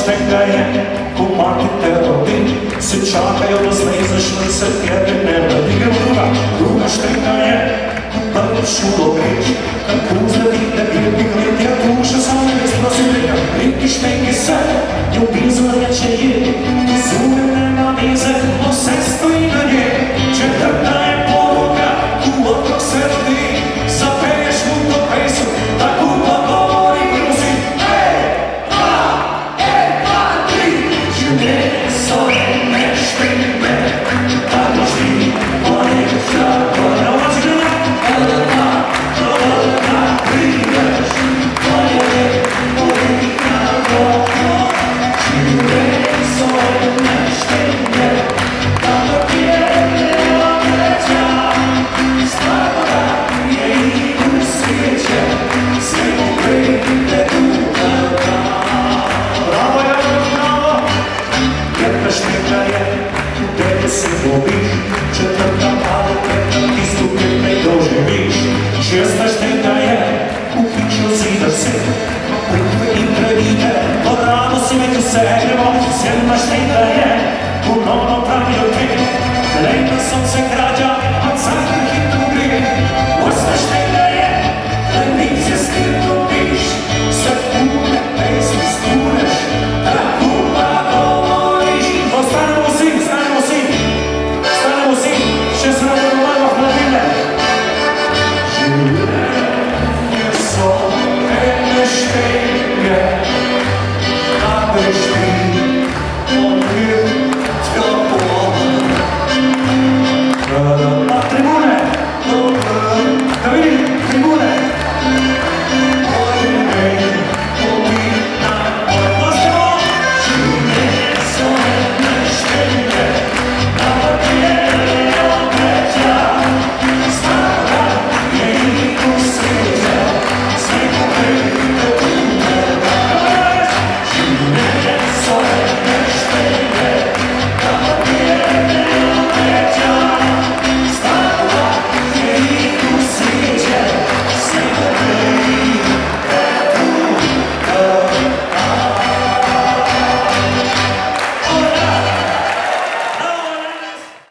Štenga je, ko matite rodi, se čakajo do sleze, šli se tebe ne radi. Gremo druga štenga je, ko prvič udobreč, kako zledi, da bi gled, ja duša same već prosim reka, neki štengi se, ljubil za